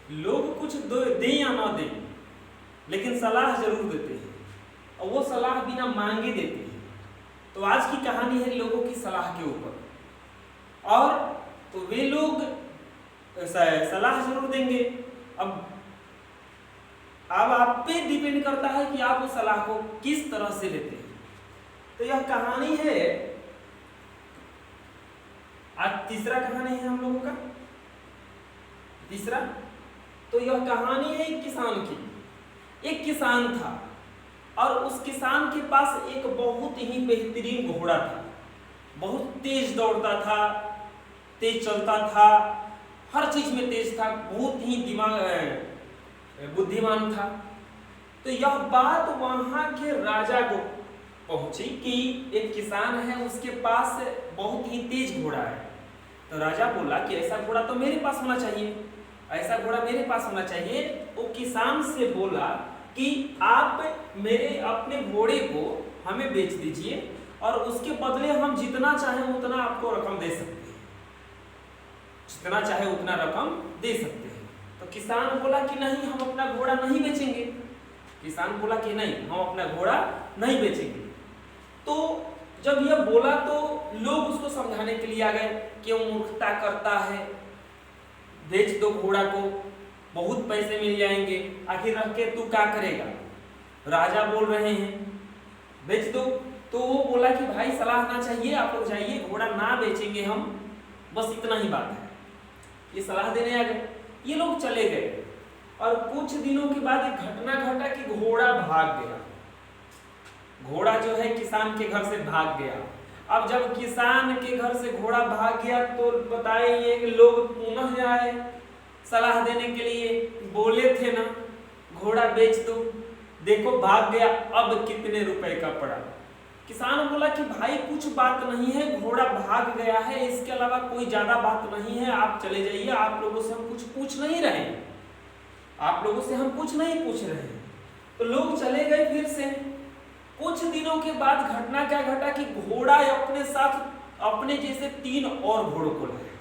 लोग कुछ दें या ना दें, लेकिन सलाह जरूर देते हैं, और वो सलाह बिना मांगे देते हैं। तो आज की कहानी है लोगों की सलाह के ऊपर, और तो वे लोग सलाह जरूर देंगे। अब आप पे डिपेंड करता है कि आप उस सलाह को किस तरह से लेते हैं। तो यह कहानी है, आज तीसरा कहानी है हम लोगों का, तीसरा। तो यह कहानी है एक किसान की। एक किसान था और उस किसान के पास एक बहुत ही बेहतरीन घोड़ा था। बहुत तेज दौड़ता था, तेज चलता था, हर चीज में तेज था, बहुत ही दिमाग बुद्धिमान था। तो यह बात वहां के राजा को पहुंची कि एक किसान है, उसके पास बहुत ही तेज घोड़ा है। तो राजा बोला कि ऐसा घोड़ा तो मेरे पास होना चाहिए, ऐसा घोड़ा मेरे पास होना चाहिए। वो किसान से बोला कि आप मेरे अपने घोड़े को हमें बेच दीजिए, और उसके बदले हम जितना चाहे उतना आपको रकम दे सकते हैं, जितना चाहे उतना रकम दे सकते हैं। तो किसान बोला कि नहीं, हम अपना घोड़ा नहीं बेचेंगे। किसान बोला कि नहीं, हम अपना घोड़ा नहीं बेचेंगे। तो जब यह बोला तो लोग उसको समझाने के लिए आ गए, क्यों मूर्खता करता है, बेच दो घोड़ा को, बहुत पैसे मिल जाएंगे, आखिर रख के तू क्या करेगा, राजा बोल रहे हैं बेच दो। तो वो बोला कि भाई सलाह ना चाहिए, आप लोग जाइए, घोड़ा ना बेचेंगे हम, बस इतना ही बात है। ये सलाह देने आ गए, ये लोग चले गए, और कुछ दिनों के बाद एक घटना घटा कि घोड़ा भाग गया। घोड़ा जो है किसान के घर से भाग गया। अब जब किसान के घर से घोड़ा भाग गया तो बताइए कि लोग पुनः आए सलाह देने के लिए, बोले थे ना घोड़ा बेच दो, देखो भाग गया, अब कितने रुपए का पड़ा। किसान बोला कि भाई कुछ बात नहीं है, घोड़ा भाग गया है, इसके अलावा कोई ज्यादा बात नहीं है, आप चले जाइए, आप लोगों से हम कुछ पूछ नहीं रहे, आप लोगों से हम कुछ नहीं पूछ रहे हैं। तो लोग चले गए। फिर से कुछ दिनों के बाद घटना क्या घटा कि घोड़ा अपने साथ अपने जैसे 3 और घोड़ों को लाया,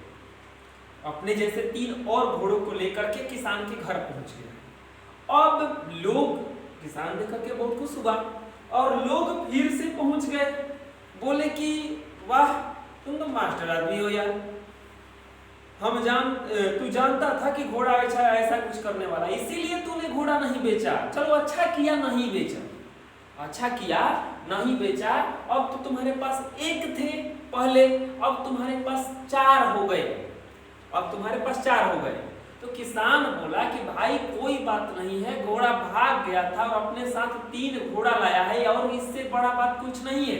अपने जैसे 3 और घोड़ों को लेकर के किसान के घर पहुंच गया। अब लोग, किसान देख करके बहुत खुश हुआ, और लोग फिर से पहुंच गए, बोले कि वाह तुम तो मास्टर आदमी हो यार, तू जानता था कि घोड़ा ऐसा कुछ करने वाला, इसीलिए तूने घोड़ा नहीं बेचा। चलो अच्छा किया नहीं बेचा, अच्छा किया नहीं बेचा। अब तो तुम्हारे पास एक थे पहले, अब तुम्हारे पास 4 हो गए, अब तुम्हारे पास 4 हो गए। तो किसान बोला कि भाई कोई बात नहीं है, घोड़ा भाग गया था और अपने साथ 3 घोड़ा लाया है, और इससे बड़ा बात कुछ नहीं है,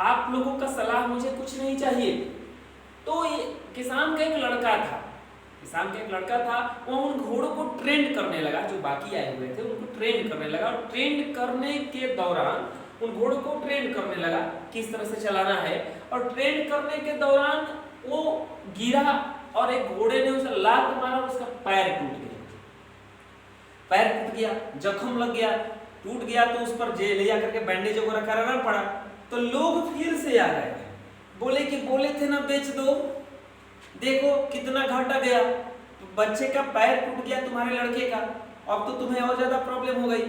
आप लोगों का सलाह मुझे कुछ नहीं चाहिए। तो किसान का एक लड़का था, किसान का एक लड़का था, वो उन घोड़ों को ट्रेंड करने लगा, जो बाकी आए हुए थे उनको ट्रेंड करने लगा, और ट्रेंड करने के दौरान उन घोड़ों को ट्रेंड करने लगा किस तरह से चलाना है। और ट्रेंड करने के दौरान वो गिरा, और एक घोड़े ने उसे लात मारा, उसका पैर टूट गया, पैर टूट गया, जख्म लग गया, टूट गया, तो उस पर ले जा करके बैंडेज वगैरह कराना पड़ा। तो लोग फिर से आ गए, बोले कि बोले थे ना बेच दो, देखो कितना घाटा गया, बच्चे का पैर टूट गया तुम्हारे लड़के का, अब तो तुम्हें और ज्यादा प्रॉब्लम हो गई।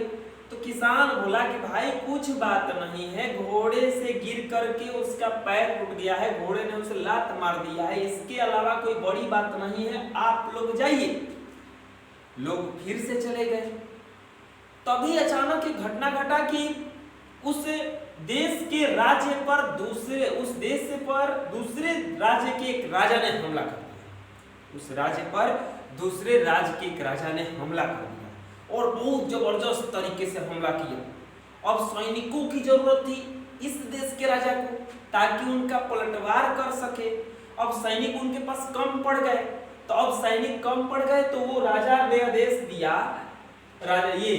तो किसान बोला कि भाई कुछ बात नहीं है, घोड़े से गिर करके उसका पैर टूट गया है, घोड़े ने उसे लात मार दिया है, इसके अलावा कोई बड़ी बात नहीं है, आप लोग जाइए। लोग फिर से चले गए। तभी अचानक एक घटना घटा कि उस देश के राज्य पर दूसरे राज्य के एक राजा ने हमला कर दिया, उस राज्य पर दूसरे राज्य के एक राजा ने हमला कर दिया, और बहुत जबरदस्त तरीके से हमला किया। अब सैनिकों की जरूरत थी इस देश के राजा को, ताकि उनका पलटवार कर सके। अब सैनिक उनके पास कम पड़ गए, तो अब सैनिक कम पड़ गए तो वो राजा ने आदेश दिया, राजा ये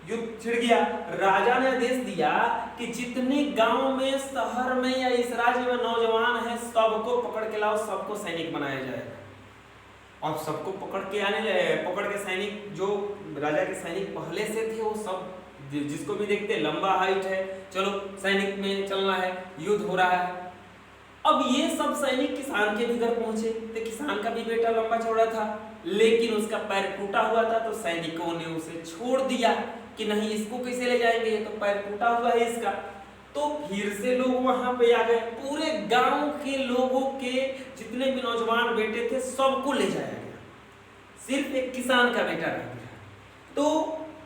युद्ध छिड़ गया, राजा ने आदेश दिया कि जितने गांव में, शहर में या इस राज्य में नौजवान हैं, सबको पकड़ के लाओ, सबको सैनिक बनाया जाएगा। अब सबको पकड़ के सैनिक, जो राजा के सैनिक पहले से थे, वो सब जिसको भी देखते लंबा हाइट है, चलो सैनिक में चलना है, युद्ध हो रहा है। अब ये सब सैनिक किसान के भी घर पहुंचे, तो किसान का भी बेटा लंबा चौड़ा था, लेकिन उसका पैर टूटा हुआ था, तो सैनिकों ने उसे छोड़ दिया कि नहीं इसको कैसे ले जाएंगे, ये तो पैर टूटा हुआ है इसका। तो फिर से लोग वहां पे आ गए, पूरे गांव के लोगों के जितने भी नौजवान बेटे थे सबको ले जाया गया, सिर्फ एक किसान का बेटा रह गया। तो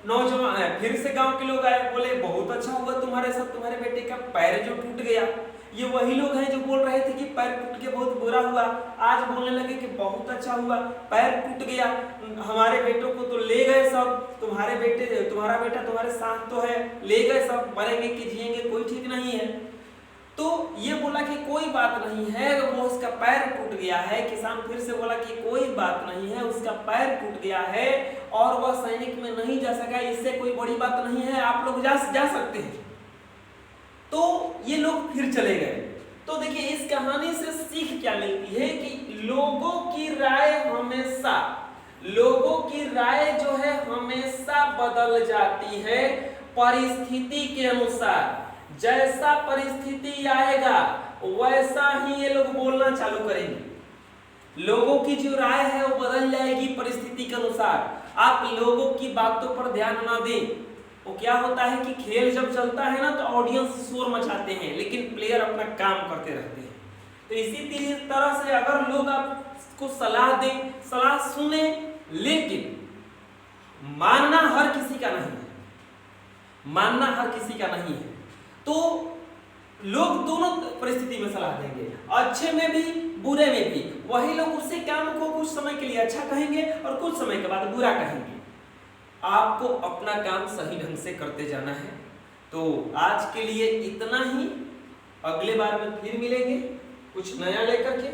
नौजवान फिर से गांव के लोग आए, बोले बहुत अच्छा हुआ तुम्हारे साथ, तुम्हारे बेटे का पैर जो टूट गया। ये वही लोग हैं जो बोल रहे थे कि पैर टूट के बहुत बुरा हुआ, आज बोलने लगे कि बहुत अच्छा हुआ, पैर टूट गया, हमारे बेटों को तो ले गए सब, तुम्हारा बेटा तुम्हारे साथ तो है, ले गए सब, मरेंगे कि जिएंगे कोई ठीक नहीं है। तो ये बोला कि कोई बात नहीं है, वो उसका पैर टूट गया है। किसान फिर से बोला कि कोई बात नहीं है, उसका पैर टूट गया है और वह सैनिक में नहीं जा सका, इससे कोई बड़ी बात नहीं है, आप लोग जा सकते हैं। तो ये लोग फिर चले गए। तो देखिए इस कहानी से सीख क्या मिलती है कि लोगों की राय जो है हमेशा बदल जाती है परिस्थिति के अनुसार। जैसा परिस्थिति आएगा वैसा ही ये लोग बोलना चालू करेंगे। लोगों की जो राय है वो बदल जाएगी परिस्थिति के अनुसार। आप लोगों की बातों पर ध्यान ना दें। वो क्या होता है कि खेल जब चलता है ना तो ऑडियंस शोर मचाते हैं, लेकिन प्लेयर अपना काम करते रहते हैं। तो इसी तरह से अगर लोग आपको सलाह दें, सलाह सुने, लेकिन मानना हर किसी का नहीं है। तो लोग दोनों परिस्थिति में सलाह देंगे, अच्छे में भी बुरे में भी। वही लोग उसी काम को कुछ समय के लिए अच्छा कहेंगे और कुछ समय के बाद बुरा कहेंगे। आपको अपना काम सही ढंग से करते जाना है। तो आज के लिए इतना ही, अगले बार में फिर मिलेंगे कुछ नया लेकर के।